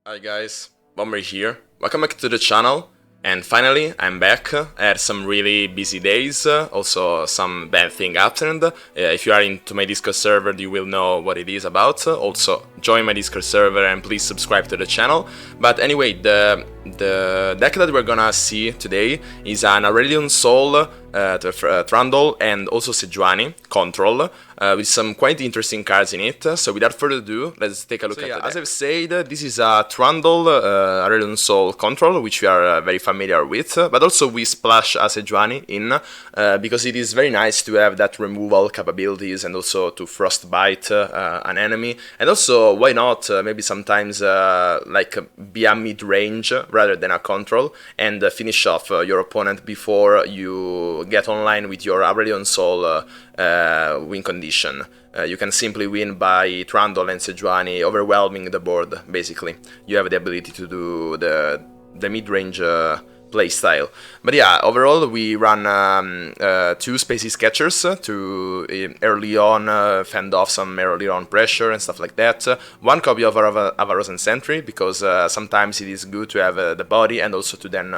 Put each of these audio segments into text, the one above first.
Hi guys, Bomber here. Welcome back to the channel. And finally, I'm back. I had some really busy days, also some bad thing happened. If you are into my Discord server, you will know what it is about. Also, join my Discord server and please subscribe to the channel. But anyway, the deck that we're gonna see today is an Aurelion Soul, Trundle, and also Sejuani control, with some quite interesting cards in it. So without further ado, let's take a look at it. As I've said, this is a Trundle Aurelion Soul control, which we are very familiar with, but also we splash a Sejuani in, because it is very nice to have that removal capabilities and also to frostbite an enemy, and also why not maybe sometimes like be a mid-range rather than a control, and finish off your opponent before you get online with your Aurelion Soul win condition. You can simply win by Trundle and Sejuani overwhelming the board, basically. You have the ability to do the mid-range playstyle. But yeah, overall we run two Spacey Sketchers to early on fend off some early on pressure and stuff like that. One copy of Avarosan Sentry, because sometimes it is good to have the body and also to then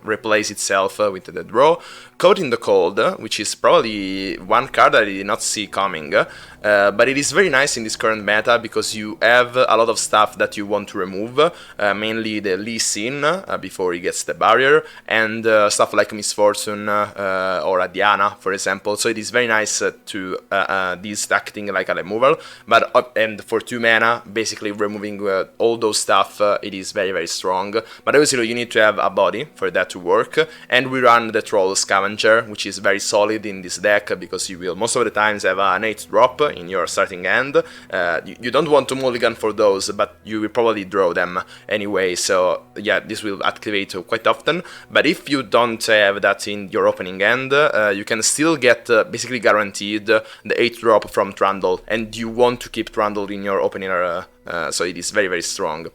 replace itself with the draw. Caught in the Cold, which is probably one card that I did not see coming, but it is very nice in this current meta because you have a lot of stuff that you want to remove, mainly the Lee Sin before he gets the barrier, and stuff like Misfortune or a Diana, for example. So it is very nice to this acting like a removal, but and for 2 mana, basically removing all those stuff, it is very very strong. But obviously you need to have a body for that to work, and we run the Troll Scavenger, which is very solid in this deck because you will most of the times have an 8 drop in your starting hand. You don't want to mulligan for those, but you will probably draw them anyway, so yeah, this will activate quite often. But if you don't have that in your opening hand, you can still get basically guaranteed the 8 drop from Trundle, and you want to keep Trundle in your opener, so it is very very strong.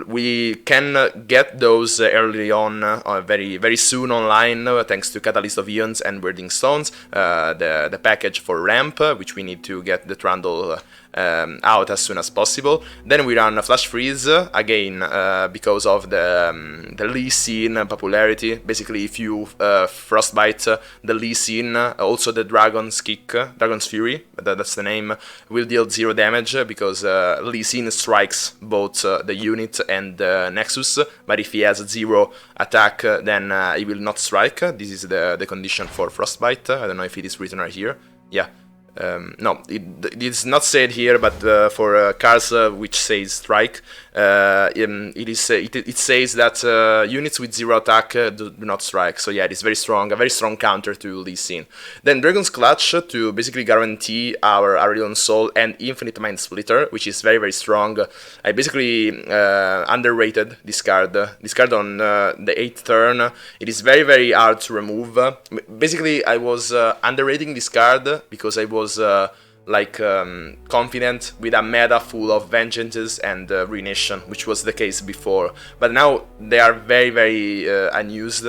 We can get those early on, very very soon online, thanks to Catalyst of Eons and Wording Stones, the package for ramp, which we need to get the Trundle out as soon as possible. Then we run a Flash Freeze, again because of the Lee Sin popularity. Basically, if you frostbite the Lee Sin, also the Dragon's Kick, Dragon's Fury, that's the name, will deal 0 damage because Lee Sin strikes both the unit and the Nexus, but if he has 0 attack, then he will not strike. This is the condition for frostbite. I don't know if it is written right here. Yeah. No, it is not said here, but for cards which says strike, it says that units with 0 attack do not strike. So yeah, it is very strong, a very strong counter to Lee Sin. Then Dragon's Clutch to basically guarantee our Aurelion Soul and Infinite Mind Splitter, which is very very strong. I basically underrated this card. This card on the 8th turn, it is very very hard to remove. Basically, I was underrating this card because I was confident with a meta full of Vengeances and Ruination, which was the case before. But now they are very very unused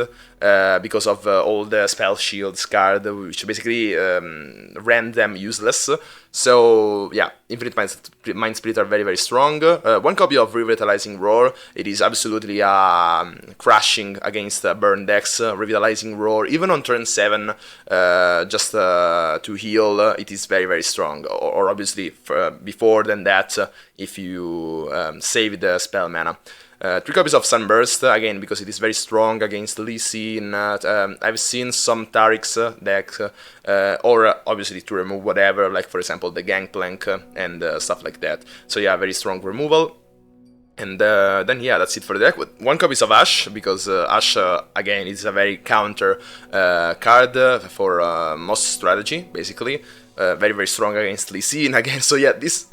because of all the Spell Shields card, which basically rend them useless. So yeah, Infinite Mind Split are very very strong. One copy of Revitalizing Roar, it is absolutely crashing against burn decks. Revitalizing Roar, even on turn 7, just to heal, it is very very strong. Or obviously before than that, if you save the spell mana. 3 copies of Sunburst, again, because it is very strong against Lee Sin. I've seen some Tarik's decks, or obviously to remove whatever, like for example the Gangplank and stuff like that. So yeah, very strong removal. And then yeah, that's it for the deck. 1 copy of Ash, because Ash, again, is a very counter card for most strategy, basically. Very very strong against Lee Sin again, so yeah, this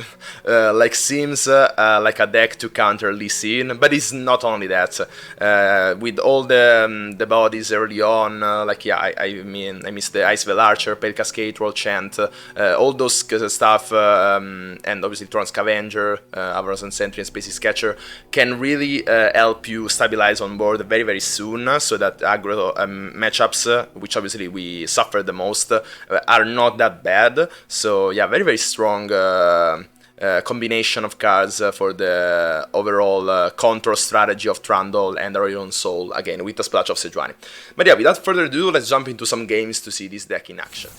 seems like a deck to counter Lee Sin, but it's not only that. With all the bodies early on, I miss the Iceveil Archer, Pale Cascade, Troll Chant, all those stuff, and obviously Tron Scavenger, Avarosan Sentry and Spacey Sketcher can really help you stabilize on board very very soon, so that aggro matchups, which obviously we suffer the most, are not that bad. So yeah, very very strong combination of cards for the overall control strategy of Trundle and Aurelion Soul, again with a splash of Sejuani. But yeah, without further ado, let's jump into some games to see this deck in action.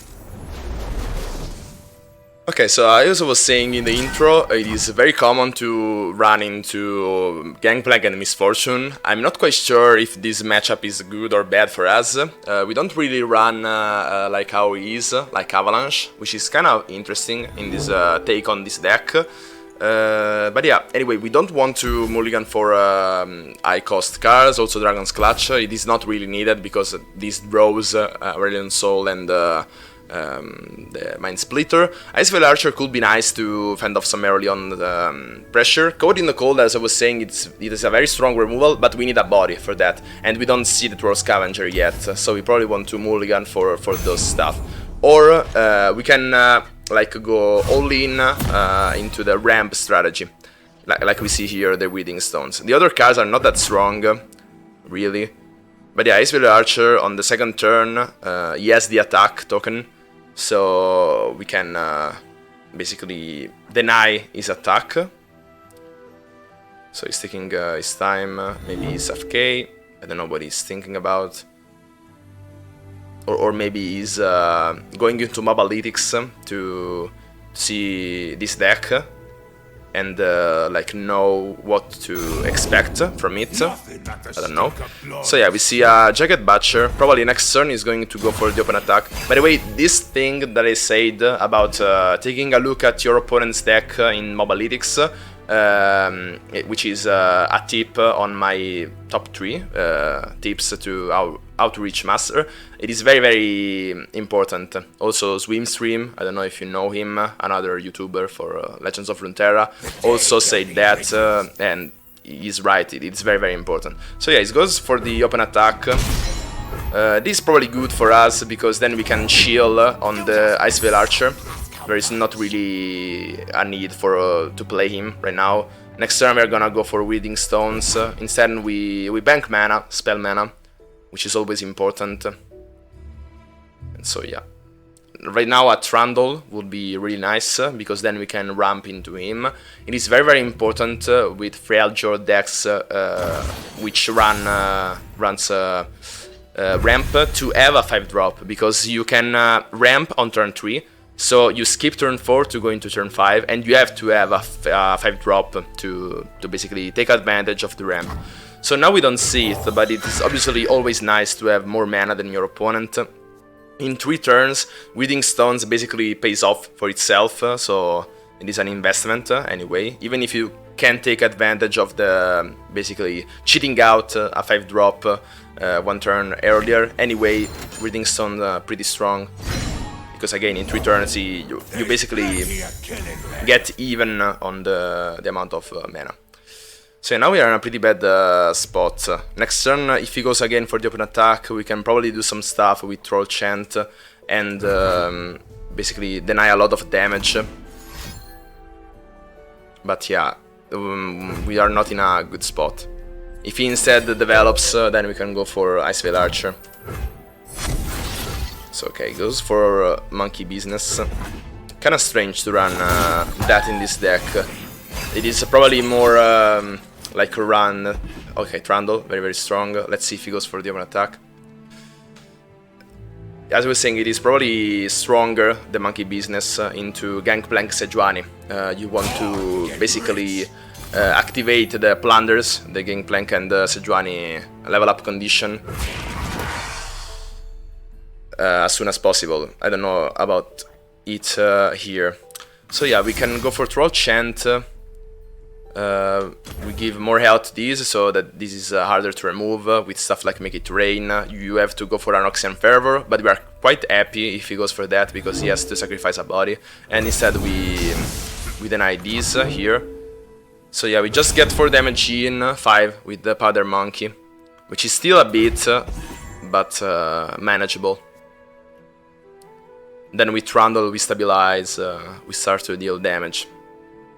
Okay, so I also was saying in the intro, it is very common to run into Gangplank and Misfortune. I'm not quite sure if this matchup is good or bad for us. We don't really run like how he is, like Avalanche, which is kind of interesting in this take on this deck. But yeah, anyway, we don't want to mulligan for high cost cards, also Dragon's Clutch. It is not really needed because this draws Aurelion Soul and the Mind Splitter. Icevale Archer could be nice to fend off some Aurelion pressure. Code in the Cold, as I was saying, it is a very strong removal, but we need a body for that, and we don't see the Troll Scavenger yet, so we probably want to mulligan for those stuff. Or we can like go all in into the ramp strategy, like we see here, the Weeding Stones. The other cards are not that strong, really. But yeah, Icevale Archer on the second turn, he has the attack token, so we can basically deny his attack. So he's taking his time, maybe he's AFK, I don't know what he's thinking about. Or maybe he's going into Mobalytics to see this deck and like know what to expect from it. I don't know. So yeah, we see a Jagged Butcher. Probably next turn he's going to go for the open attack. By the way, this thing that I said about taking a look at your opponent's deck in Mobalytics, which is a tip on my top 3 tips to how to reach Master. It is very, very important. Also, Swimstream, I don't know if you know him, another YouTuber for Legends of Runeterra, also said that, and he's right, it's very, very important. So yeah, it goes for the open attack. This is probably good for us, because then we can chill on the Icevale Archer. There is not really a need for to play him right now. Next turn we're gonna go for Weeding Stones. Instead we bank mana, spell mana, which is always important. And so yeah, right now a Trundle would be really nice, because then we can ramp into him. It is very, very important with Freljord decks which runs ramp to have a 5-drop, because you can ramp on turn 3. So you skip turn 4 to go into turn 5, and you have to have a 5-drop to basically take advantage of the ramp. So now we don't see it, but it is obviously always nice to have more mana than your opponent. In 3 turns, Weeding Stones basically pays off for itself, so it is an investment anyway. Even if you can take advantage of the basically cheating out a 5-drop 1 turn earlier, anyway, Weeding Stone pretty strong. Because again, in 3 turns you basically get even on the amount of mana. So now we are in a pretty bad spot. Next turn, if he goes again for the open attack, we can probably do some stuff with Troll Chant and basically deny a lot of damage. But yeah, we are not in a good spot. If he instead develops, then we can go for Icevale Archer. So okay, goes for Monkey Business. Kinda strange to run that in this deck. It is probably more like a run. Okay, Trundle, very, very strong. Let's see if he goes for the open attack. As I was saying, it is probably stronger, the Monkey Business, into Gangplank Sejuani. You want to basically activate the Plunders, the Gangplank and the Sejuani level up condition as soon as possible. I don't know about it here. So yeah, we can go for Troll Chant. We give more health to these, so that this is harder to remove with stuff like Make It Rain. You have to go for Anoxian Fervor, but we are quite happy if he goes for that, because he has to sacrifice a body, and instead we deny these here. So yeah, we just get 4 damage in 5 with the Powder Monkey, which is still a bit, but manageable. Then with Trundle we stabilize, we start to deal damage.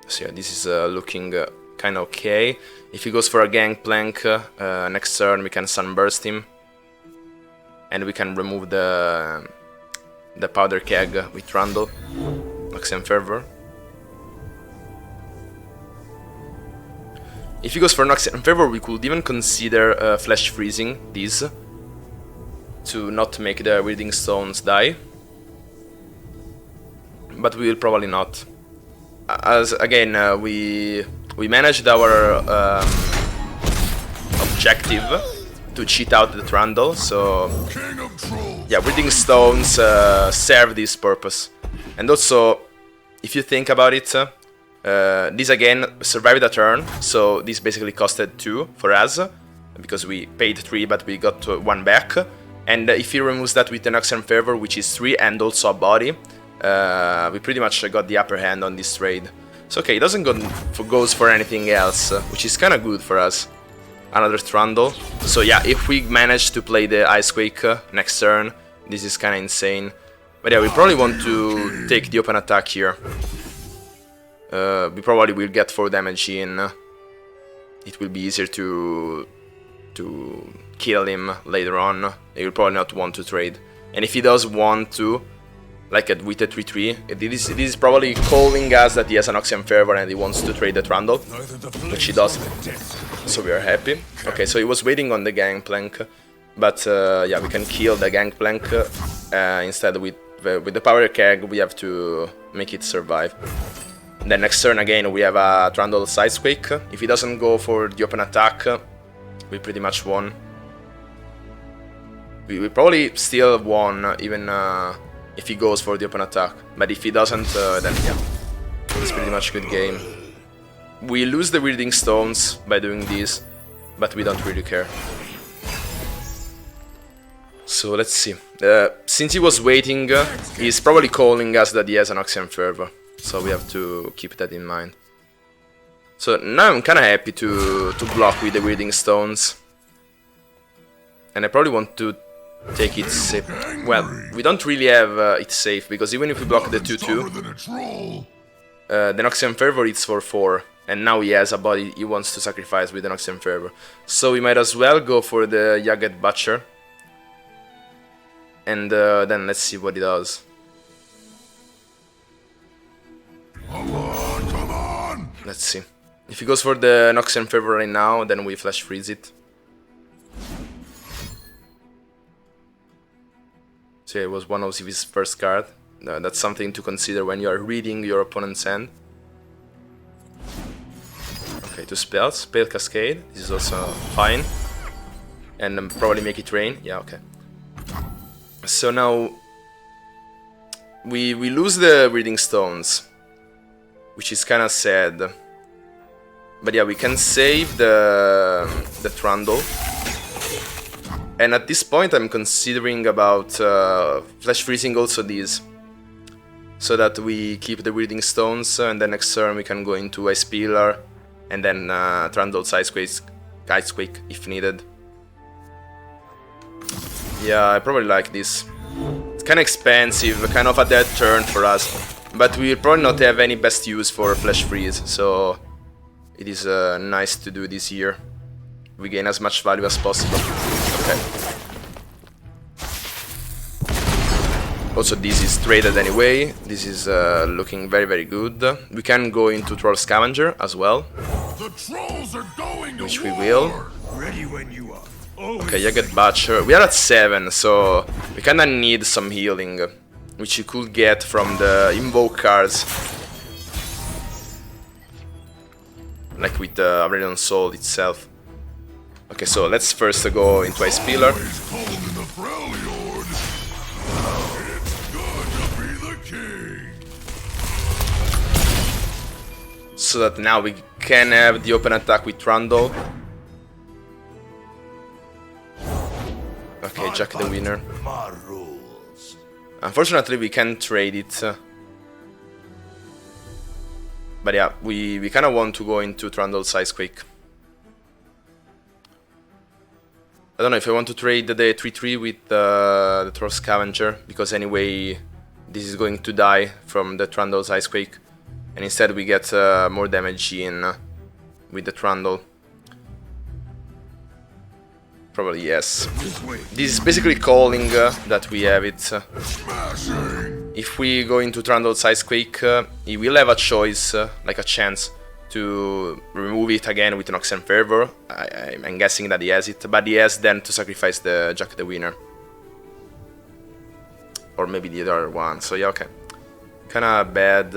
So yeah, this is looking kinda okay. If he goes for a Gangplank, next turn we can Sunburst him. And we can remove the Powder Keg with Trundle, Anoxian Fervor. If he goes for Noxian Fervor, we could even consider Flash Freezing these to not make the Wielding Stones die. But we will probably not. As again, we managed our objective to cheat out the Trundle, so yeah, Wielding Stones serve this purpose. And also, if you think about it, this again survived a turn, so this basically costed 2 for us, because we paid 3 but we got 1 back. And if he removes that with the Noxian Fervor, which is 3 and also a body, we pretty much got the upper hand on this trade. So okay, it doesn't goes for anything else, which is kinda good for us. Another Trundle. So yeah, if we manage to play the Icequake next turn, this is kinda insane. But yeah, we probably want to take the open attack here. We probably will get 4 damage in. It will be easier to kill him later on. He will probably not want to trade. And if he does want to, like with the 3-3, this is probably calling us that he has an Noxian Fervor and he wants to trade the Trundle, which he does. So we are happy. Okay, so he was waiting on the Gangplank, but yeah, we can kill the Gangplank. Instead, with the Power Keg, we have to make it survive. Then next turn again, we have a Trundle Sidequake. If he doesn't go for the open attack, we pretty much won. We probably still won, even if he goes for the open attack. But if he doesn't, then yeah, it's pretty much a good game. We lose the Wielding Stones by doing this, but we don't really care. So let's see. Since he was waiting, he's probably calling us that he has an Noxian Fervor. So we have to keep that in mind. So now I'm kinda happy to block with the Wielding Stones. And I probably want to take it safe. Well, we don't really have it safe, because even if we block the 2-2, the Noxian Fervor it's for 4. And now he has a body he wants to sacrifice with the Noxian Fervor. So we might as well go for the Jagged Butcher. And then let's see what he does. Come on! Let's see. If he goes for the Noxian Fervor right now, then we Flash Freeze it. So it was one of his first card. That's something to consider when you are reading your opponent's hand. Okay, 2 spells. Spell Cascade. This is also fine. And probably make it rain. Yeah, okay. So now we lose the Wielding Stones, which is kind of sad. But yeah, we can save the Trundle. And at this point I'm considering about Flash Freezing also these, so that we keep the Wielding Stones, and then next turn we can go into Ice Pillar, and then Trundle Icequake if needed. Yeah, I probably like this. It's kind of expensive, kind of a dead turn for us, but we will probably not have any best use for Flash Freeze, so it is nice to do this here. We gain as much value as possible. Okay. Also, this is traded anyway. This is looking very, very good. We can go into Troll Scavenger as well, The trolls are going which to we war. will. Ready when you are. Okay, Jagged Butcher. We are at 7, so we kinda need some healing, which you could get from the Invoke cards, like with the Aurelion Soul itself. Okay, so let's first go into Ice Pillar. Always cold in the Freljord. It's good to be the king. So that now we can have the open attack with Trundle. Okay, Jack the winner. My rules. Unfortunately, we can't trade it. But yeah, we kind of want to go into Trundle's Icequake. I don't know if I want to trade the 3-3 with the Troll Scavenger, because anyway this is going to die from the Trundle's Icequake, and instead we get more damage in with the Trundle. Probably yes. This is basically calling that we have it. Smashing. If we go into Trundle's Icequake, he will have a choice, like a chance, to remove it again with Noxian Fervor. I'm guessing that he has it, but he has then to sacrifice the Jack the Winner. Or maybe the other one, so yeah, okay. Kinda bad.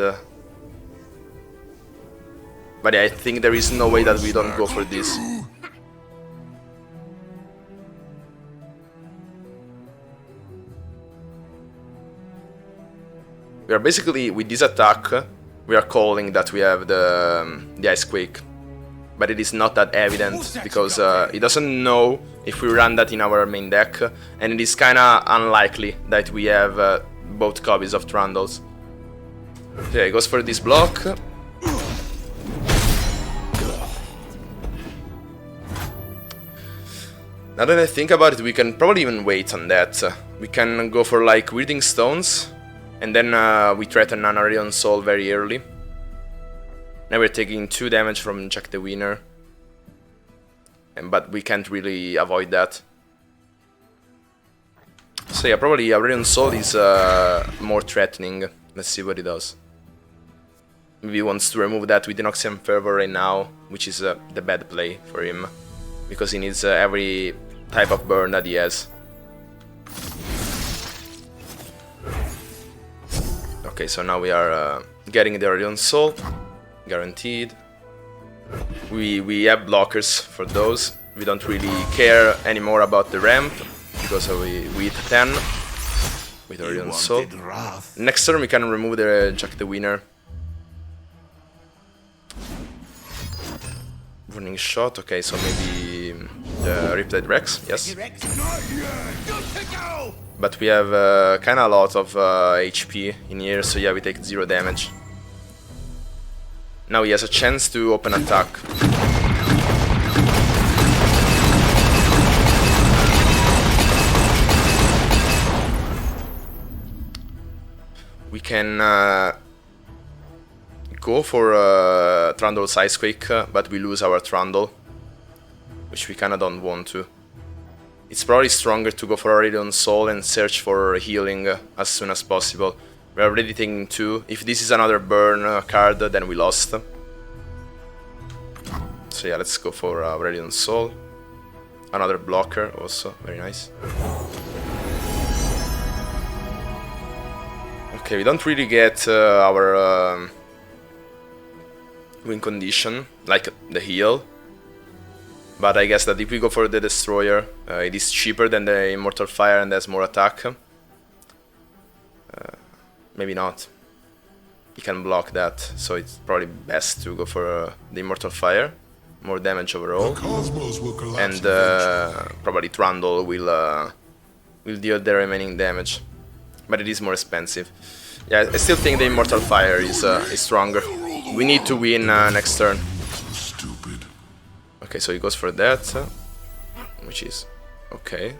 But yeah, I think there is no way that we don't go for this. We are basically, with this attack, we are calling that we have the Ice Quake. But it is not that evident, because it doesn't know if we run that in our main deck, and it is kinda unlikely that we have both copies of Trundles. Okay, it goes for this block. Now that I think about it, we can probably even wait on that. We can go for like Weirding Stones, and then we threaten an Aurelion Soul very early. Now we're taking 2 damage from Jack the Winner, but we can't really avoid that. So yeah, probably Aurelion Soul is more threatening. Let's see what he does. Maybe he wants to remove that with the Noxian Fervor right now, which is the bad play for him, because he needs every type of burn that he has. Okay, so now we are getting the Aurelion Soul, guaranteed. We have blockers for those. We don't really care anymore about the ramp, because we hit 10 with Aurelion Soul. Next turn we can remove the Jack the Winner. Running shot, okay, so maybe the Riptide Rex, yes. But we have kinda a lot of HP in here, so yeah, we take 0 damage. Now he has a chance to open attack. We can go for Trundle's Ice Quake, but we lose our Trundle, which we kinda don't want to. It's probably stronger to go for Aurelion Soul and search for healing as soon as possible. We're already taking 2. If this is another burn card, then we lost. So yeah, let's go for Aurelion Soul. Another blocker also, very nice. Okay, we don't really get our win condition, like the heal. But I guess that if we go for the Destroyer, it is cheaper than the Immortal Fire and has more attack. Maybe not. He can block that, so it's probably best to go for the Immortal Fire. More damage overall. And probably Trundle will deal the remaining damage. But it is more expensive. Yeah, I still think the Immortal Fire is stronger. We need to win next turn. Stupid. Okay, so he goes for that, which is okay.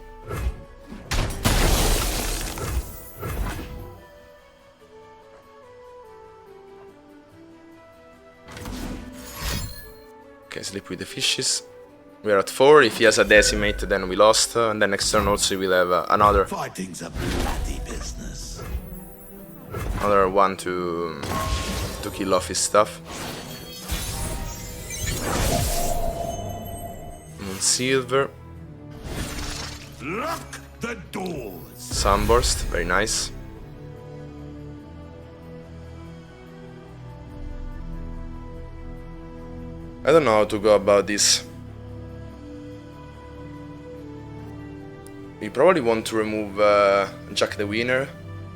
Okay, sleep with the fishes. We are at 4. If he has a Decimate, then we lost. And then next turn also we'll have another. Fighting's a bloody business. Another one to kill off his stuff. Silver. Lock the doors. Sunburst, very nice. I don't know how to go about this. We probably want to remove Jack the Winner,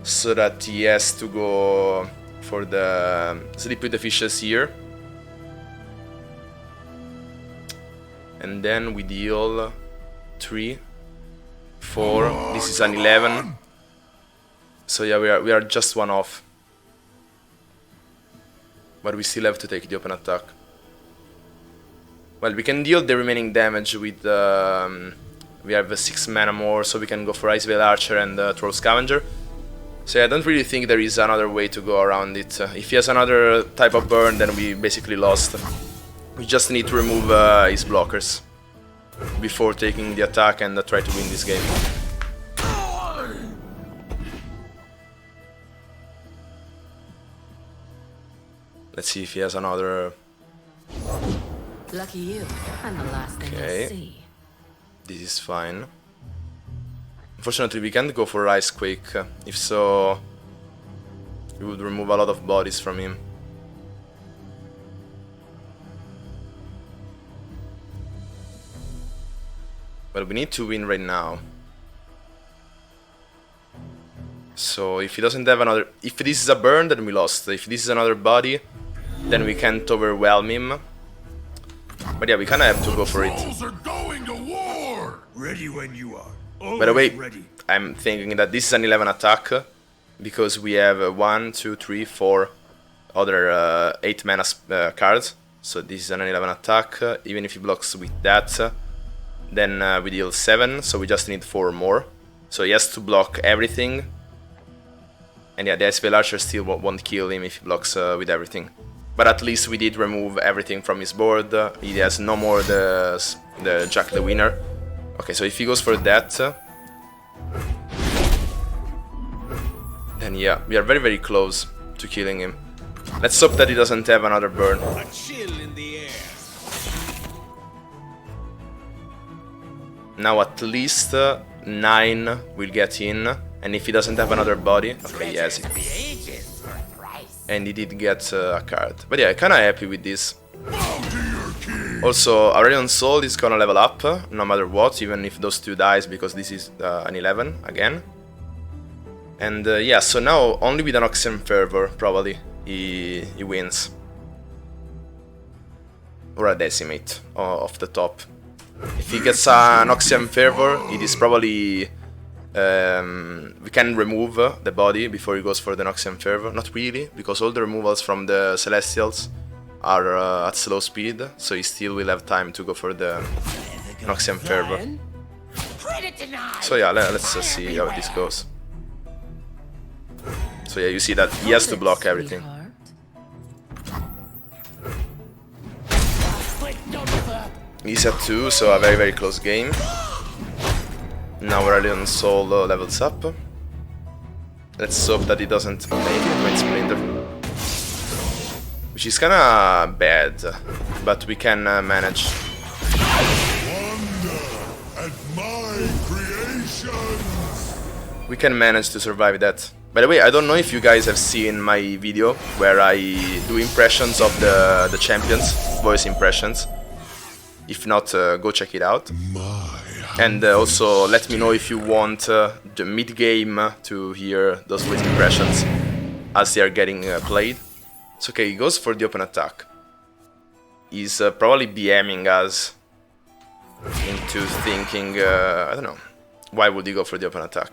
so that he has to go for the Sleep with the Fishes here. And then we deal 3, 4, this is an 11. So yeah, we are just 1 off. But we still have to take the open attack. Well, we can deal the remaining damage with... we have 6 mana more, so we can go for Ice Veil Archer and Troll Scavenger. So yeah, I don't really think there is another way to go around it. If he has another type of burn, then we basically lost. We just need to remove his blockers before taking the attack and try to win this game. Let's see if he has another Lucky you. I'm the last thing Okay. you'll see. This is fine. Unfortunately, we can't go for Ice Quake. If so, we would remove a lot of bodies from him. But we need to win right now. So if he doesn't have another... If this is a burn, then we lost. If this is another body, then we can't overwhelm him. But yeah, we kinda have to go for it. Trolls are going to war! Ready when you are. By the way, Ready. I'm thinking that this is an 11 attack, because we have 1, 2, 3, 4 other 8 mana cards. So this is an 11 attack, even if he blocks with that, then we deal 7, so we just need 4 more. So he has to block everything. And yeah, the SPL Archer still won't kill him if he blocks with everything. But at least we did remove everything from his board. He has no more the Jack the Winner. Okay, so if he goes for that, then yeah, we are very very close to killing him. Let's hope that he doesn't have another burn. A chill in the air. Now at least 9 will get in, and if he doesn't have another body, okay, he has it. And he did get a card. But yeah, kinda happy with this. Bow to your king! Also, Aurelion Soul is gonna level up, no matter what, even if those two dies, because this is an 11 again. And yeah, so now only with an Oxygen Fervor, probably, he wins. Or a Decimate off the top. If he gets an Oxygen Fervor, it is probably... we can remove the body before he goes for the Noxian Fervor. Not really, because all the removals from the Celestials are at slow speed, so he still will have time to go for the Noxian Fervor. So yeah, let's see how this goes. So yeah, you see that he has to block everything. He's at 2, so a very very close game. Now Aurelion Soul levels up. Let's hope that he doesn't make it with Splinter. Which is kinda bad, but we can manage. Wonder at my creations! We can manage to survive that. By the way, I don't know if you guys have seen my video where I do impressions of the champions, voice impressions. If not, go check it out. And also let me know if you want the mid-game to hear those voice impressions as they are getting played. So okay, he goes for the open attack. He's probably BMing us into thinking, I don't know, why would he go for the open attack?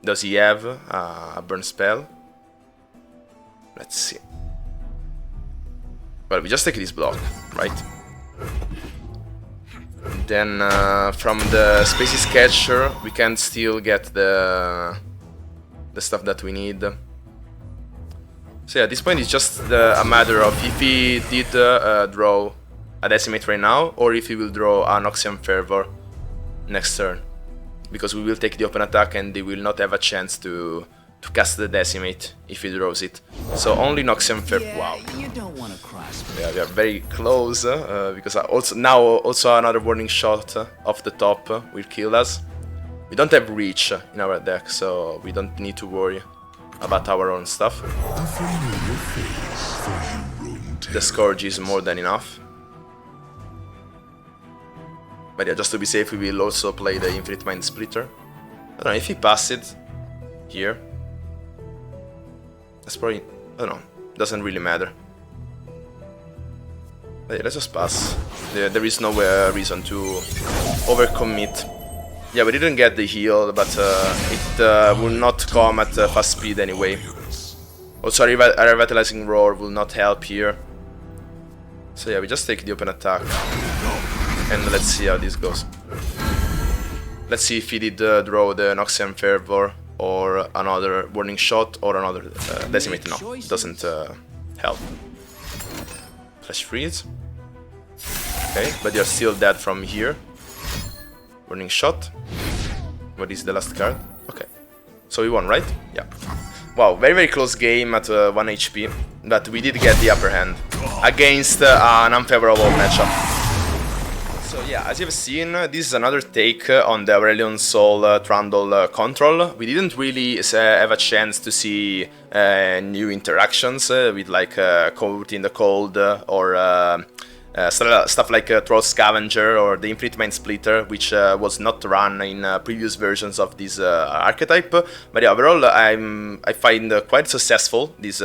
Does he have a burn spell? Let's see. Well, we just take this block, right? Then from the Spaces Catcher we can still get the stuff that we need. So yeah, at this point it's just a matter of if he did draw a Decimate right now, or if he will draw an Noxian Fervor next turn. Because we will take the open attack and they will not have a chance to cast the Decimate if he draws it. So only Noxian Fervor. Wow. You don't want to cross me. Yeah, we are very close, because also another warning shot off the top will kill us. We don't have reach in our deck, so we don't need to worry about our own stuff. The Scourge is more than enough. But yeah, just to be safe, we will also play the Infinite Mind Splitter. I don't know, if he passes it here, that's probably, I don't know, doesn't really matter. But yeah, let's just pass. There is no reason to overcommit. Yeah, we didn't get the heal, but it will not come at fast speed anyway. Also, a Revitalizing Roar will not help here. So yeah, we just take the open attack. And let's see how this goes. Let's see if he did draw the Noxian Fervor, or another warning shot, or another Decimate. No, it doesn't help. Flash Freeze. Okay, but you're still dead from here. Warning shot. What is the last card? Okay. So we won, right? Yeah. Wow, very very close game at 1 HP, but we did get the upper hand. against an unfavorable matchup. So yeah, as you've seen, this is another take on the Aurelion Soul Trundle control. We didn't really have a chance to see new interactions with like Coat in the Cold or stuff like Throat Scavenger or the Infinite Mind Splitter, which was not run in previous versions of this archetype. But yeah, overall I find quite successful this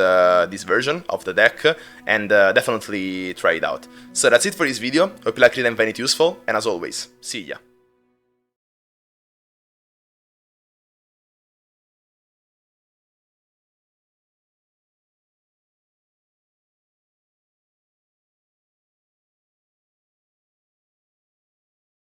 version of the deck, and definitely try it out. So that's it for this video. Hope you liked it and find it useful, and as always, see ya!